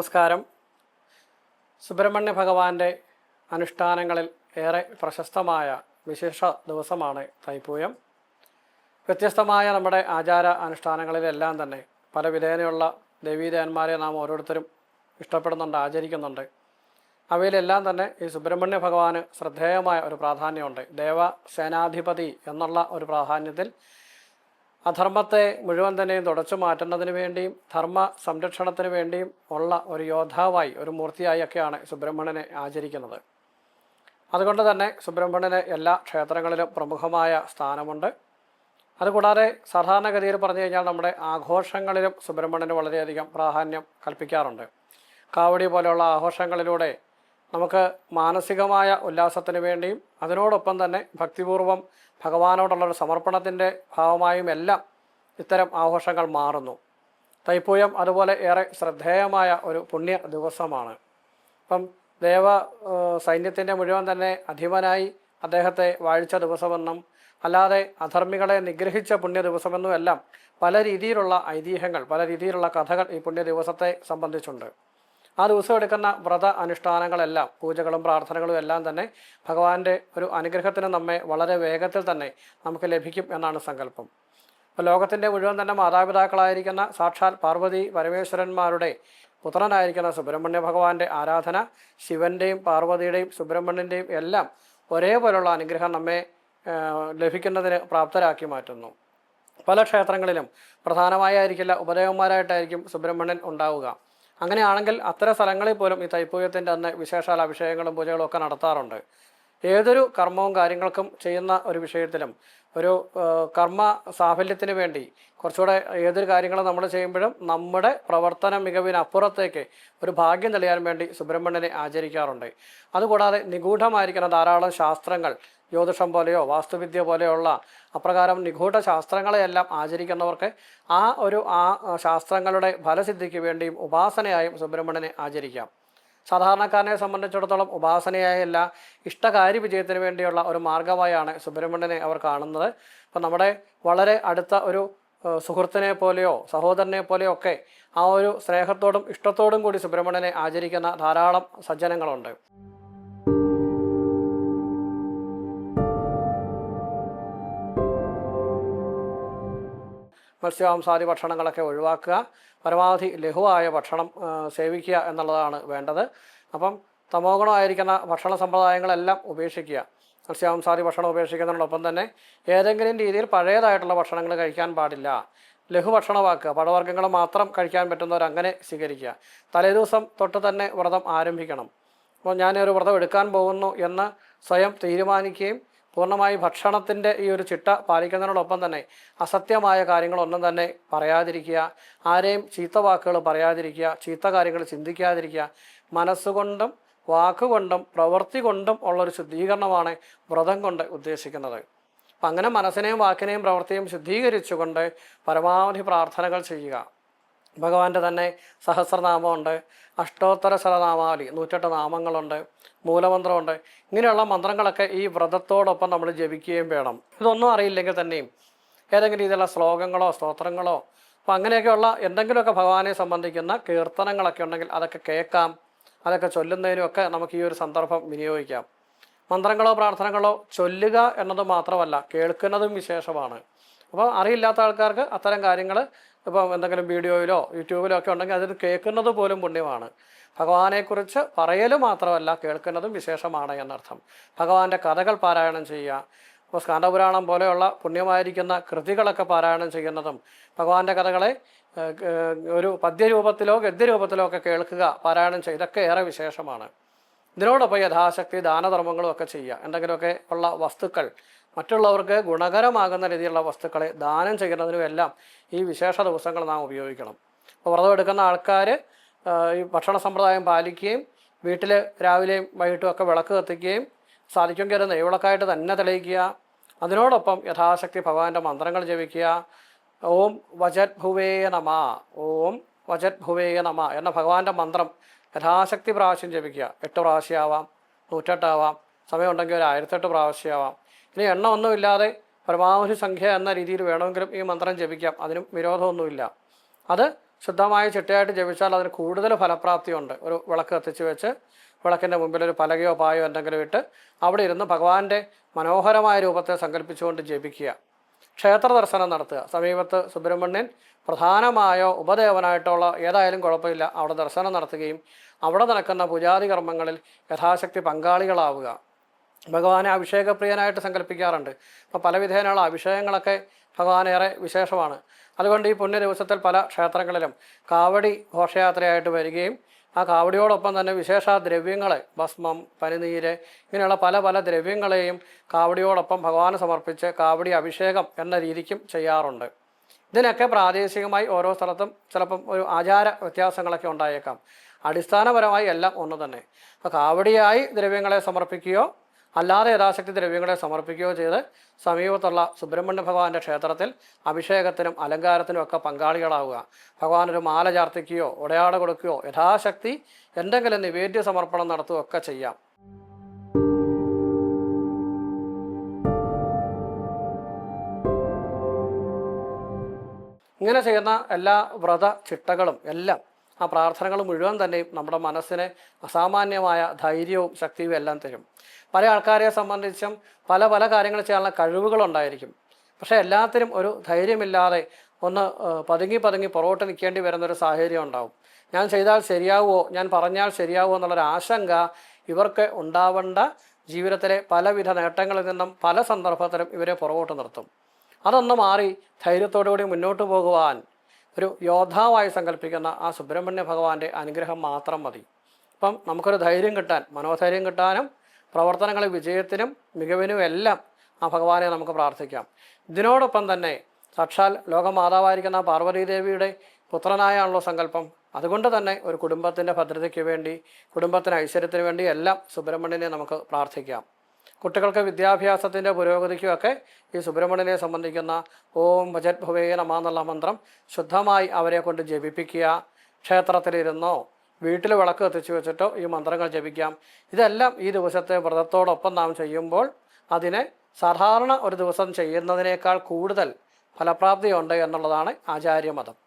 നമസ്കാരം. സുബ്രഹ്മണ്യ ഭഗവാന്റെ അനുഷ്ഠാനങ്ങളിൽ ഏറെ പ്രശസ്തമായ വിശേഷ ദിവസമാണ് തൈപ്പൂയം. വ്യത്യസ്തമായ നമ്മുടെ ആചാര അനുഷ്ഠാനങ്ങളിലെല്ലാം തന്നെ പല വിധേനയുള്ള ദേവീദേവന്മാരെ നാം ഓരോരുത്തരും ഇഷ്ടപ്പെടുന്നുണ്ട്, ആചരിക്കുന്നുണ്ട്. അവയിലെല്ലാം തന്നെ ഈ സുബ്രഹ്മണ്യ ഭഗവാന് ശ്രദ്ധേയമായ ഒരു പ്രാധാന്യമുണ്ട്. ദേവസേനാധിപതി എന്നുള്ള ഒരു പ്രാധാന്യത്തിൽ അധർമ്മത്തെ മുഴുവൻ തന്നെയും തുടച്ചു മാറ്റുന്നതിന് വേണ്ടിയും ധർമ്മ സംരക്ഷണത്തിന് വേണ്ടിയും ഉള്ള ഒരു യോദ്ധാവായി, ഒരു മൂർത്തിയായി ഒക്കെയാണ് സുബ്രഹ്മണ്യനെ ആചരിക്കുന്നത്. അതുകൊണ്ട് തന്നെ സുബ്രഹ്മണ്യന് എല്ലാ ക്ഷേത്രങ്ങളിലും പ്രമുഖമായ സ്ഥാനമുണ്ട്. അതുകൂടാതെ സാധാരണഗതിയിൽ പറഞ്ഞു കഴിഞ്ഞാൽ നമ്മുടെ ആഘോഷങ്ങളിലും സുബ്രഹ്മണ്യന് വളരെയധികം പ്രാധാന്യം കൽപ്പിക്കാറുണ്ട്. കാവടി പോലെയുള്ള ആഘോഷങ്ങളിലൂടെ നമുക്ക് മാനസികമായ ഉല്ലാസത്തിന് വേണ്ടിയും അതിനോടൊപ്പം തന്നെ ഭക്തിപൂർവം ഭഗവാനോടുള്ളൊരു സമർപ്പണത്തിൻ്റെ ഭാവമായും എല്ലാം ഇത്തരം ആഘോഷങ്ങൾ മാറുന്നു. തൈപ്പൂയം അതുപോലെ ഏറെ ശ്രദ്ധേയമായ ഒരു പുണ്യ ദിവസമാണ്. അപ്പം സൈന്യത്തിൻ്റെ മുഴുവൻ തന്നെ അധിപനായി അദ്ദേഹത്തെ വാഴിച്ച ദിവസമെന്നും അല്ലാതെ അധർമ്മികളെ നിഗ്രഹിച്ച പുണ്യ ദിവസമെന്നും എല്ലാം പല രീതിയിലുള്ള ഐതിഹ്യങ്ങൾ, പല രീതിയിലുള്ള കഥകൾ ഈ പുണ്യ ദിവസത്തെ സംബന്ധിച്ചുണ്ട്. ആ ദിവസം എടുക്കുന്ന വ്രത അനുഷ്ഠാനങ്ങളെല്ലാം, പൂജകളും പ്രാർത്ഥനകളും എല്ലാം തന്നെ ഭഗവാന്റെ ഒരു അനുഗ്രഹത്തിന് നമ്മെ വളരെ വേഗത്തിൽ തന്നെ നമുക്ക് ലഭിക്കും എന്നാണ് സങ്കല്പം. അപ്പോൾ ലോകത്തിൻ്റെ മുഴുവൻ തന്നെ മാതാപിതാക്കളായിരിക്കുന്ന സാക്ഷാൽ പാർവതി പരമേശ്വരന്മാരുടെ പുത്രനായിരിക്കുന്ന സുബ്രഹ്മണ്യ ഭഗവാന്റെ ആരാധന ശിവൻ്റെയും പാർവതിയുടെയും സുബ്രഹ്മണ്യൻ്റെയും എല്ലാം ഒരേപോലുള്ള അനുഗ്രഹം നമ്മെ ലഭിക്കുന്നതിന് പ്രാപ്തരാക്കി മാറ്റുന്നു. പല ക്ഷേത്രങ്ങളിലും പ്രധാനമായിരിക്കില്ല, ഉപദേവന്മാരായിട്ടായിരിക്കും സുബ്രഹ്മണ്യൻ ഉണ്ടാവുക. അങ്ങനെയാണെങ്കിൽ അത്തരം സ്ഥലങ്ങളിൽ പോലും ഈ തൈപ്പൂയത്തിൻ്റെ അന്ന് വിശേഷാൽ അഭിഷേകങ്ങളും പൂജകളും ഒക്കെ നടത്താറുണ്ട്. ഏതൊരു കർമ്മവും കാര്യങ്ങൾക്കും ചെയ്യുന്ന ഒരു വിഷയത്തിലും ഒരു കർമ്മ സാഫല്യത്തിന് വേണ്ടി കുറച്ചുകൂടെ ഏതൊരു കാര്യങ്ങളും നമ്മൾ ചെയ്യുമ്പോഴും നമ്മുടെ പ്രവർത്തന മികവിനപ്പുറത്തേക്ക് ഒരു ഭാഗ്യം തെളിയാൻ വേണ്ടി സുബ്രഹ്മണ്യനെ ആചരിക്കാറുണ്ട്. അതുകൂടാതെ നിഗൂഢമായിരിക്കുന്ന ധാരാളം ശാസ്ത്രങ്ങൾ, ജ്യോതിഷം പോലെയോ വാസ്തുവിദ്യ പോലെയുള്ള അപ്രകാരം നിഗൂഢ ശാസ്ത്രങ്ങളെയെല്ലാം ആചരിക്കുന്നവർക്ക് ആ ശാസ്ത്രങ്ങളുടെ ഫലസിദ്ധിക്ക് വേണ്ടിയും ഉപാസനയായും സുബ്രഹ്മണ്യനെ ആചരിക്കാം. സാധാരണക്കാരനെ സംബന്ധിച്ചിടത്തോളം ഉപാസനയായല്ല, ഇഷ്ടകാര്യ വിജയത്തിന് വേണ്ടിയുള്ള ഒരു മാർഗമായാണ് സുബ്രഹ്മണ്യനെ അവർ കാണുന്നത്. അപ്പം നമ്മുടെ വളരെ അടുത്ത ഒരു സുഹൃത്തിനെ പോലെയോ സഹോദരനെ പോലെയോ ഒക്കെ ആ ഒരു സ്നേഹത്തോടും ഇഷ്ടത്തോടും കൂടി സുബ്രഹ്മണ്യനെ ആചരിക്കുന്ന ധാരാളം സജ്ജനങ്ങളുണ്ട്. മത്സ്യമാംസാദി ഭക്ഷണങ്ങളൊക്കെ ഒഴിവാക്കുക, പരമാവധി ലഘുവായ ഭക്ഷണം സേവിക്കുക എന്നുള്ളതാണ് വേണ്ടത്. അപ്പം തമോ ഗുണമായിരിക്കുന്ന ഭക്ഷണ സമ്പ്രദായങ്ങളെല്ലാം ഉപേക്ഷിക്കുക. മത്സ്യമാംസാദി ഭക്ഷണം ഉപേക്ഷിക്കുന്നതിനോടൊപ്പം തന്നെ ഏതെങ്കിലും രീതിയിൽ പഴയതായിട്ടുള്ള ഭക്ഷണങ്ങൾ കഴിക്കാൻ പാടില്ല. ലഘുഭക്ഷണമാക്കുക, പഴവർഗ്ഗങ്ങൾ മാത്രം കഴിക്കാൻ പറ്റുന്നവരങ്ങനെ സ്വീകരിക്കുക. തലേദിവസം തൊട്ട് തന്നെ വ്രതം ആരംഭിക്കണം. അപ്പോൾ ഞാനൊരു വ്രതം എടുക്കാൻ പോകുന്നു എന്ന് സ്വയം തീരുമാനിക്കുകയും പൂർണ്ണമായി ഭക്ഷണത്തിൻ്റെ ഈ ഒരു ചിട്ട പാലിക്കുന്നതിനോടൊപ്പം തന്നെ അസത്യമായ കാര്യങ്ങളൊന്നും തന്നെ പറയാതിരിക്കുക, ആരെയും ചീത്ത വാക്കുകൾ പറയാതിരിക്കുക, ചീത്ത കാര്യങ്ങൾ ചിന്തിക്കാതിരിക്കുക. മനസ്സുകൊണ്ടും വാക്കുകൊണ്ടും പ്രവൃത്തി കൊണ്ടും ഉള്ളൊരു ശുദ്ധീകരണമാണ് വ്രതം കൊണ്ട് ഉദ്ദേശിക്കുന്നത്. അപ്പം അങ്ങനെ മനസ്സിനെയും വാക്കിനെയും പ്രവൃത്തിയും ശുദ്ധീകരിച്ചുകൊണ്ട് പരമാവധി പ്രാർത്ഥനകൾ ചെയ്യുക. ഭഗവാന്റെ തന്നെ സഹസ്രനാമമുണ്ട്, അഷ്ടോത്തര ശതനാമാവലി 108 നാമങ്ങളുണ്ട്, മൂലമന്ത്രമുണ്ട്. ഇങ്ങനെയുള്ള മന്ത്രങ്ങളൊക്കെ ഈ വ്രതത്തോടൊപ്പം നമ്മൾ ജപിക്കുകയും വേണം. ഇതൊന്നും അറിയില്ലെങ്കിൽ തന്നെയും ഏതെങ്കിലും രീതിയിലുള്ള ശ്ലോകങ്ങളോ സ്തോത്രങ്ങളോ അപ്പോൾ അങ്ങനെയൊക്കെയുള്ള എന്തെങ്കിലുമൊക്കെ ഭഗവാനെ സംബന്ധിക്കുന്ന കീർത്തനങ്ങളൊക്കെ ഉണ്ടെങ്കിൽ അതൊക്കെ കേൾക്കാം. അതൊക്കെ ചൊല്ലുന്നതിനുമൊക്കെ നമുക്ക് ഈ ഒരു സന്ദർഭം വിനിയോഗിക്കാം. മന്ത്രങ്ങളോ പ്രാർത്ഥനകളോ ചൊല്ലുക എന്നത് മാത്രമല്ല, കേൾക്കുന്നതും വിശേഷമാണ്. അപ്പോൾ അറിയില്ലാത്ത ആൾക്കാർക്ക് അത്തരം കാര്യങ്ങൾ ഇപ്പം എന്തെങ്കിലും വീഡിയോയിലോ യൂട്യൂബിലോ ഒക്കെ ഉണ്ടെങ്കിൽ അതിൽ കേൾക്കുന്നത് പോലും പുണ്യമാണ്. ഭഗവാനെക്കുറിച്ച് പറയൽ മാത്രമല്ല, കേൾക്കുന്നതും വിശേഷമാണ് എന്നർത്ഥം. ഭഗവാന്റെ കഥകൾ പാരായണം ചെയ്യുക, ഇപ്പോൾ സ്കാന്ദപുരാണം പോലെയുള്ള പുണ്യമായിരിക്കുന്ന കൃതികളൊക്കെ പാരായണം ചെയ്യുന്നതും ഭഗവാന്റെ കഥകളെ ഒരു പദ്യരൂപത്തിലോ ഗദ്യരൂപത്തിലോ ഒക്കെ കേൾക്കുക, പാരായണം ചെയ്യുക, ഇതൊക്കെ ഏറെ വിശേഷമാണ്. ഇതിനോടൊപ്പം യഥാശക്തി ദാനധർമ്മങ്ങളും ഒക്കെ ചെയ്യുക. എന്തെങ്കിലുമൊക്കെ ഉള്ള വസ്തുക്കൾ മറ്റുള്ളവർക്ക് ഗുണകരമാകുന്ന രീതിയിലുള്ള വസ്തുക്കളെ ദാനം ചെയ്യുന്നതിനുമെല്ലാം ഈ വിശേഷ ദിവസങ്ങൾ നാം ഉപയോഗിക്കണം. അപ്പോൾ വ്രതം എടുക്കുന്ന ആൾക്കാർ ഈ ഭക്ഷണ സമ്പ്രദായം പാലിക്കുകയും വീട്ടിൽ രാവിലെയും വൈകിട്ടും ഒക്കെ വിളക്ക് കത്തിക്കുകയും സാധിക്കുമെങ്കിൽ അത് നെയ്വിളക്കായിട്ട് തന്നെ തെളിയിക്കുക. അതിനോടൊപ്പം യഥാശക്തി ഭഗവാന്റെ മന്ത്രങ്ങൾ ജപിക്കുക. ഓം വജദ്ഭുവേ നമ, ഓം വജദ്ഭുവേ നമ എന്ന ഭഗവാന്റെ മന്ത്രം യഥാശക്തി പ്രാവശ്യം ജപിക്കുക. 8 പ്രാവശ്യമാവാം, 108 ആവാം, സമയമുണ്ടെങ്കിൽ ഒരു 1008 പ്രാവശ്യമാവാം. ഇനി എണ്ണമൊന്നുമില്ലാതെ പരമാവധി സംഖ്യ എന്ന രീതിയിൽ വേണമെങ്കിലും ഈ മന്ത്രം ജപിക്കാം, അതിനും വിരോധമൊന്നുമില്ല. അത് ശുദ്ധമായി ചിട്ടയായിട്ട് ജപിച്ചാൽ അതിന് കൂടുതൽ ഫലപ്രാപ്തിയുണ്ട്. ഒരു വിളക്ക് കത്തിച്ച് വെച്ച് വിളക്കിൻ്റെ മുമ്പിൽ ഒരു പലകയോ പായോ എന്തെങ്കിലും ഇട്ട് അവിടെ ഇരുന്ന് ഭഗവാന്റെ മനോഹരമായ രൂപത്തെ സങ്കല്പിച്ചുകൊണ്ട് ജപിക്കുക. ക്ഷേത്ര ദർശനം നടത്തുക. സമീപത്ത് സുബ്രഹ്മണ്യൻ പ്രധാനമായോ ഉപദേവനായിട്ടുള്ള ഏതായാലും കുഴപ്പമില്ല, അവിടെ ദർശനം നടത്തുകയും അവിടെ നടക്കുന്ന പൂജാതി കർമ്മങ്ങളിൽ യഥാശക്തി പങ്കാളികളാവുക. ഭഗവാനെ അഭിഷേകപ്രിയനായിട്ട് സങ്കല്പിക്കാറുണ്ട്. അപ്പോൾ പല വിധേനയുള്ള അഭിഷേകങ്ങളൊക്കെ ഭഗവാനേറെ വിശേഷമാണ്. അതുകൊണ്ട് ഈ പുണ്യ ദിവസത്തിൽ പല ക്ഷേത്രങ്ങളിലും കാവടി ഘോഷയാത്രയായിട്ട് വരികയും ആ കാവടിയോടൊപ്പം തന്നെ വിശേഷ ദ്രവ്യങ്ങളെ, ഭസ്മം, പനിനീര്, ഇങ്ങനെയുള്ള പല പല ദ്രവ്യങ്ങളെയും കാവടിയോടൊപ്പം ഭഗവാന് സമർപ്പിച്ച് കാവടി അഭിഷേകം എന്ന രീതിക്കും ചെയ്യാറുണ്ട്. ഇതിനൊക്കെ പ്രാദേശികമായി ഓരോ സ്ഥലത്തും ചിലപ്പം ഒരു ആചാര വ്യത്യാസങ്ങളൊക്കെ ഉണ്ടായേക്കാം. അടിസ്ഥാനപരമായി എല്ലാം ഒന്ന് തന്നെ. അപ്പോൾ കാവടിയായി ദ്രവ്യങ്ങളെ സമർപ്പിക്കുകയോ അല്ലാതെ യഥാശക്തി ദ്രവ്യങ്ങളെ സമർപ്പിക്കുകയോ ചെയ്ത് സമീപത്തുള്ള സുബ്രഹ്മണ്യ ഭഗവാന്റെ ക്ഷേത്രത്തിൽ അഭിഷേകത്തിനും അലങ്കാരത്തിനും ഒക്കെ പങ്കാളികളാവുക. ഭഗവാനൊരു മാല ചാർത്തിക്കുകയോ ഉടയാട കൊടുക്കുകയോ യഥാശക്തി എന്തെങ്കിലും നിവേദ്യ സമർപ്പണം നടത്തുകയൊക്കെ ചെയ്യാം. ഇങ്ങനെ ചെയ്യുന്ന എല്ലാ വ്രത ചിട്ടകളും എല്ലാം ആ പ്രാർത്ഥനകൾ മുഴുവൻ തന്നെയും നമ്മുടെ മനസ്സിന് അസാമാന്യമായ ധൈര്യവും ശക്തിയും എല്ലാം തരും. പല ആൾക്കാരെ സംബന്ധിച്ചും പല പല കാര്യങ്ങൾ ചെയ്യാനുള്ള കഴിവുകളുണ്ടായിരിക്കും. പക്ഷേ എല്ലാത്തിനും ഒരു ധൈര്യമില്ലാതെ ഒന്ന് പതുങ്ങി പതുങ്ങി പുറകോട്ട് നിൽക്കേണ്ടി വരുന്നൊരു സാഹചര്യം ഉണ്ടാവും. ഞാൻ ചെയ്താൽ ശരിയാവുമോ, ഞാൻ പറഞ്ഞാൽ ശരിയാവുമോ എന്നുള്ളൊരു ആശങ്ക ഇവർക്ക് ഉണ്ടാവേണ്ട ജീവിതത്തിലെ പലവിധ നേട്ടങ്ങളിൽ നിന്നും പല സന്ദർഭത്തിലും ഇവരെ പുറകോട്ട് നിർത്തും. അതൊന്ന് മാറി ധൈര്യത്തോടുകൂടി മുന്നോട്ട് പോകുവാൻ ഒരു യോദ്ധാവായി സങ്കല്പിക്കുന്ന ആ സുബ്രഹ്മണ്യ ഭഗവാന്റെ അനുഗ്രഹം മാത്രം മതി. അപ്പം നമുക്കൊരു ധൈര്യം കിട്ടാൻ, മനോധൈര്യം കിട്ടാനും പ്രവർത്തനങ്ങളിൽ വിജയത്തിനും മികവിനും എല്ലാം ആ ഭഗവാനെ നമുക്ക് പ്രാർത്ഥിക്കാം. ഇതിനോടൊപ്പം തന്നെ സാക്ഷാൽ ലോകമാതാവായിരിക്കുന്ന പാർവതീദേവിയുടെ പുത്രനായാണല്ലോ സങ്കല്പം. അതുകൊണ്ട് തന്നെ ഒരു കുടുംബത്തിൻ്റെ ഭദ്രതയ്ക്ക് വേണ്ടി, കുടുംബത്തിന് ഐശ്വര്യത്തിന് വേണ്ടി എല്ലാം സുബ്രഹ്മണ്യനെ നമുക്ക് പ്രാർത്ഥിക്കാം. കുട്ടികൾക്ക് വിദ്യാഭ്യാസത്തിൻ്റെ പുരോഗതിക്കുമൊക്കെ ഈ സുബ്രഹ്മണ്യനെ സംബന്ധിക്കുന്ന ഓം ഭജത് ഭവേ നമഃ എന്നുള്ള മന്ത്രം ശുദ്ധമായി അവരെ കൊണ്ട് ജപിപ്പിക്കുക. ക്ഷേത്രത്തിലിരുന്നോ വീട്ടിൽ വിളക്ക് കത്തിച്ചു വെച്ചിട്ടോ ഈ മന്ത്രങ്ങൾ ജപിക്കാം. ഇതെല്ലാം ഈ ദിവസത്തെ വ്രതത്തോടൊപ്പം നാം ചെയ്യുമ്പോൾ അതിനെ സാധാരണ ഒരു ദിവസം ചെയ്യുന്നതിനേക്കാൾ കൂടുതൽ ഫലപ്രാപ്തിയുണ്ട് എന്നുള്ളതാണ് ആചാര്യമതം.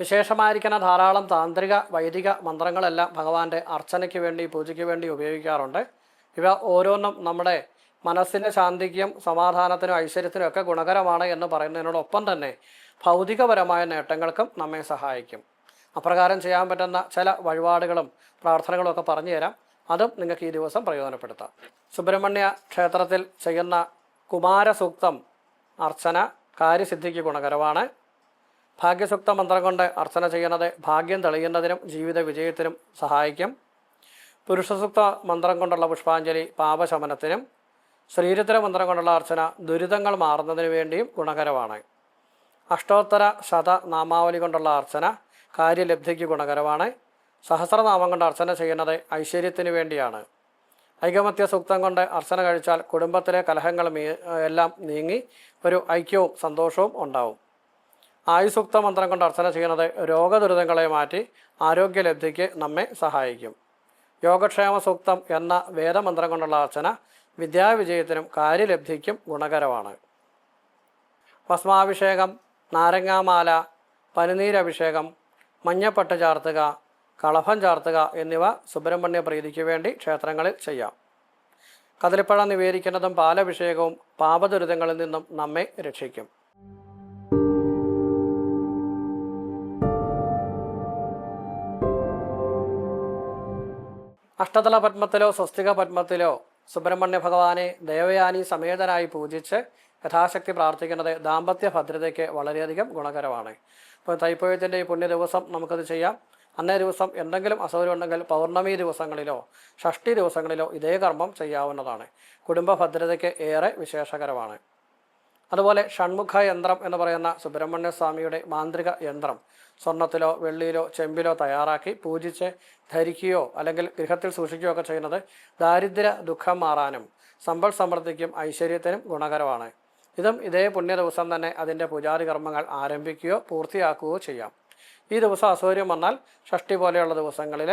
വിശേഷമായിരിക്കുന്ന ധാരാളം താന്ത്രിക വൈദിക മന്ത്രങ്ങളെല്ലാം ഭഗവാന്റെ അർച്ചനയ്ക്ക് വേണ്ടി, പൂജയ്ക്ക് വേണ്ടി ഉപയോഗിക്കാറുണ്ട്. ഇവ ഓരോന്നും നമ്മുടെ മനസ്സിൻ്റെ ശാന്തിക്കും സമാധാനത്തിനും ഐശ്വര്യത്തിനും ഒക്കെ ഗുണകരമാണ് എന്ന് പറയുന്നതിനോടൊപ്പം തന്നെ ഭൗതികപരമായ നേട്ടങ്ങൾക്കും നമ്മെ സഹായിക്കും. അപ്രകാരം ചെയ്യാൻ പറ്റുന്ന ചില വഴിപാടുകളും പ്രാർത്ഥനകളും ഒക്കെ പറഞ്ഞു തരാം. അതും നിങ്ങൾക്ക് ഈ ദിവസം പ്രയോജനപ്പെടുത്താം. സുബ്രഹ്മണ്യ ക്ഷേത്രത്തിൽ ചെയ്യുന്ന കുമാരസൂക്തം അർച്ചന കാര്യസിദ്ധിക്ക് ഗുണകരമാണ്. ഭാഗ്യസൂക്ത മന്ത്രം കൊണ്ട് അർച്ചന ചെയ്യുന്നത് ഭാഗ്യം തെളിയുന്നതിനും ജീവിത വിജയത്തിനും സഹായിക്കും. പുരുഷസൂക്ത മന്ത്രം കൊണ്ടുള്ള പുഷ്പാഞ്ജലി പാപശമനത്തിനും, ശ്രീരുദ്ര മന്ത്രം കൊണ്ടുള്ള അർച്ചന ദുരിതങ്ങൾ മാറുന്നതിന് വേണ്ടിയും ഗുണകരമാണ്. അഷ്ടോത്തര ശത നാമാവലി കൊണ്ടുള്ള അർച്ചന കാര്യലബ്ധിക്ക് ഗുണകരമാണ്. സഹസ്രനാമം കൊണ്ട് അർച്ചന ചെയ്യുന്നത് ഐശ്വര്യത്തിന് വേണ്ടിയാണ്. ഐകമത്യ സൂക്തം കൊണ്ട് അർച്ചന കഴിച്ചാൽ കുടുംബത്തിലെ കലഹങ്ങൾ എല്ലാം നീങ്ങി ഒരു ഐക്യവും സന്തോഷവും ഉണ്ടാവും. ആയുസൂക്ത മന്ത്രം കൊണ്ട് അർച്ചന ചെയ്യുന്നത് രോഗദുരിതങ്ങളെ മാറ്റി ആരോഗ്യലബ്ധിക്ക് നമ്മെ സഹായിക്കും. യോഗക്ഷേമ സൂക്തം എന്ന വേദമന്ത്രം കൊണ്ടുള്ള അർച്ചന വിദ്യാവിജയത്തിനും കാര്യലബ്ധിക്കും ഗുണകരമാണ്. ഭസ്മാഭിഷേകം, നാരങ്ങാമാല, പനിനീരഭിഷേകം, മഞ്ഞപ്പട്ട് ചാർത്തുക, കളഭം ചാർത്തുക എന്നിവ സുബ്രഹ്മണ്യ പ്രീതിക്ക് വേണ്ടി ക്ഷേത്രങ്ങളിൽ ചെയ്യാം. കദളിപ്പഴം നിവേദിക്കുന്നതും പാലഭിഷേകവും പാപദുരിതങ്ങളിൽ നിന്നും നമ്മെ രക്ഷിക്കും. അഷ്ടതല പത്മത്തിലോ സ്വസ്തിക പത്മത്തിലോ സുബ്രഹ്മണ്യ ഭഗവാനെ ദേവയാനി സമേതനായി പൂജിച്ച് യഥാശക്തി പ്രാർത്ഥിക്കുന്നത് ദാമ്പത്യ ഭദ്രതയ്ക്ക് വളരെയധികം ഗുണകരമാണ്. ഇപ്പോൾ തൈപ്പൂയത്തിൻ്റെ ഈ പുണ്യ ദിവസം നമുക്കത് ചെയ്യാം. അന്നേ ദിവസം എന്തെങ്കിലും അസൗകര്യം ഉണ്ടെങ്കിൽ പൗർണമി ദിവസങ്ങളിലോ ഷഷ്ഠി ദിവസങ്ങളിലോ ഇതേ കർമ്മം ചെയ്യാവുന്നതാണ്. കുടുംബ ഭദ്രതയ്ക്ക് ഏറെ വിശേഷകരമാണ്. അതുപോലെ ഷൺമുഖ യന്ത്രം എന്ന് പറയുന്ന സുബ്രഹ്മണ്യ സ്വാമിയുടെ മാന്ത്രിക യന്ത്രം സ്വർണത്തിലോ വെള്ളിയിലോ ചെമ്പിലോ തയ്യാറാക്കി പൂജിച്ച് ധരിക്കുകയോ അല്ലെങ്കിൽ ഗൃഹത്തിൽ സൂക്ഷിക്കുകയോ ഒക്കെ ചെയ്യുന്നത് ദാരിദ്ര്യ ദുഃഖം മാറാനും സമ്പൽ സമൃദ്ധിക്കും ഐശ്വര്യത്തിനും ഗുണകരമാണ്. ഇതും ഇതേ പുണ്യ ദിവസം തന്നെ അതിൻ്റെ പൂജാതി കർമ്മങ്ങൾ ആരംഭിക്കുകയോ പൂർത്തിയാക്കുകയോ ചെയ്യാം. ഈ ദിവസം അസൗകര്യം വന്നാൽ ഷഷ്ഠി പോലെയുള്ള ദിവസങ്ങളിൽ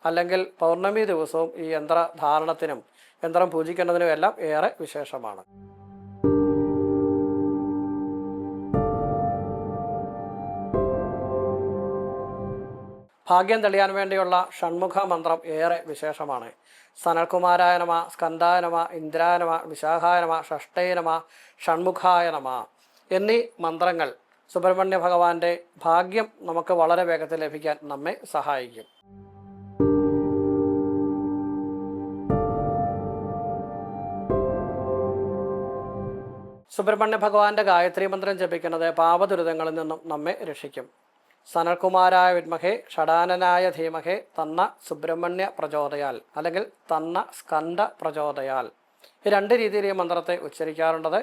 അല്ലെങ്കിൽ പൗർണമി ദിവസവും ഈ യന്ത്രധാരണത്തിനും യന്ത്രം പൂജിക്കേണ്ടതിനും എല്ലാം ഏറെ വിശേഷമാണ്. ഭാഗ്യം തെളിയാൻ വേണ്ടിയുള്ള ഷൺമുഖ മന്ത്രം ഏറെ വിശേഷമാണ്. സനൽകുമാരായ നമ, സ്കന്ധായ നമ, ഇന്ദ്രായ നമ, വിശാഖായ നമ, ഷഷ്ടേ നമ, ഷൺമുഖായ നമ എന്നീ മന്ത്രങ്ങൾ സുബ്രഹ്മണ്യ ഭഗവാന്റെ ഭാഗ്യം നമുക്ക് വളരെ വേഗത്തിൽ ലഭിക്കാൻ നമ്മെ സഹായിക്കും. സുബ്രഹ്മണ്യ ഭഗവാന്റെ ഗായത്രി മന്ത്രം ജപിക്കുന്നത് പാപദുരിതങ്ങളിൽ നിന്നും നമ്മെ രക്ഷിക്കും. സനൽകുമാരായ വിദ്മഹേ ഷടാനനായ ധീമഹേ തന്ന സുബ്രഹ്മണ്യ പ്രചോദയാൽ അല്ലെങ്കിൽ തന്ന സ്കന്ദ പ്രചോദയാൽ, ഈ രണ്ട് രീതിയിൽ ഈ മന്ത്രത്തെ ഉച്ചരിക്കാറുള്ളത്.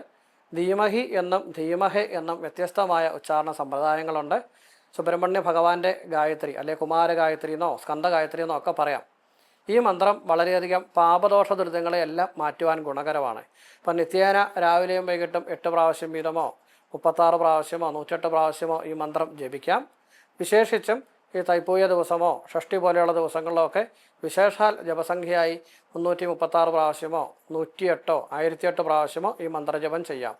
ധീമഹി എന്നും ധീമഹെ എന്നും വ്യത്യസ്തമായ ഉച്ചാരണ സമ്പ്രദായങ്ങളുണ്ട്. സുബ്രഹ്മണ്യ ഭഗവാന്റെ ഗായത്രി അല്ലെ കുമാര ഗായത്രി എന്നോ സ്കന്ദ ഗായത്രി എന്നോ ഒക്കെ പറയാം. ഈ മന്ത്രം വളരെയധികം പാപദോഷ ദുരിതങ്ങളെയെല്ലാം മാറ്റുവാൻ ഗുണകരമാണ്. അപ്പം നിത്യേന രാവിലെയും വൈകിട്ടും 8 പ്രാവശ്യം വീതമോ 36 പ്രാവശ്യമോ 108 പ്രാവശ്യമോ ഈ മന്ത്രം ജപിക്കാം. വിശേഷിച്ചും ഈ തൈപ്പൂയ ദിവസമോ ഷഷ്ഠി പോലെയുള്ള ദിവസങ്ങളിലോ ഒക്കെ വിശേഷാൽ ജപസംഖ്യയായി 336 പ്രാവശ്യമോ 108 1008 പ്രാവശ്യമോ ഈ മന്ത്രജപം ചെയ്യാം.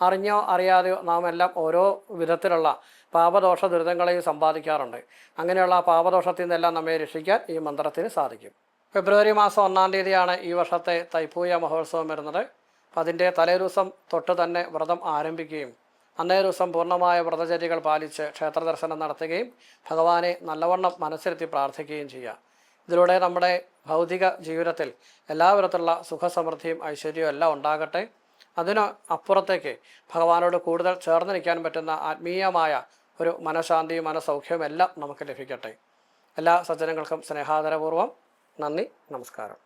അറിഞ്ഞോ അറിയാതെയോ നാം എല്ലാം ഓരോ വിധത്തിലുള്ള പാപദോഷ ദുരിതങ്ങളെയും സമ്പാദിക്കാറുണ്ട്. അങ്ങനെയുള്ള ആ പാപദോഷത്തിൽ നിന്നെല്ലാം നമ്മെ രക്ഷിക്കാൻ ഈ മന്ത്രത്തിന് സാധിക്കും. ഫെബ്രുവരി മാസം 1-ാം തീയതിയാണ് ഈ വർഷത്തെ തൈപ്പൂയ മഹോത്സവം വരുന്നത്. അതിൻ്റെ തലേദിവസം തൊട്ട് തന്നെ വ്രതം ആരംഭിക്കുകയും അന്നേ ദിവസം പൂർണ്ണമായ വ്രതചര്യകൾ പാലിച്ച് ക്ഷേത്രദർശനം നടത്തുകയും ഭഗവാനെ നല്ലവണ്ണം മനസ്സിരുത്തി പ്രാർത്ഥിക്കുകയും ചെയ്യുക. ഇതിലൂടെ നമ്മുടെ ഭൗതിക ജീവിതത്തിൽ എല്ലാവിധത്തിലുള്ള സുഖസമൃദ്ധിയും ഐശ്വര്യവും എല്ലാം ഉണ്ടാകട്ടെ. അതിന് അപ്പുറത്തേക്ക് ഭഗവാനോട് കൂടുതൽ ചേർന്ന് നിൽക്കാൻ പറ്റുന്ന ആത്മീയമായ ഒരു മനഃശാന്തിയും മനഃസൗഖ്യവും എല്ലാം നമുക്ക് ലഭിക്കട്ടെ. എല്ലാ സജ്ജനങ്ങൾക്കും സ്നേഹാദരപൂർവ്വം നന്ദി, നമസ്കാരം.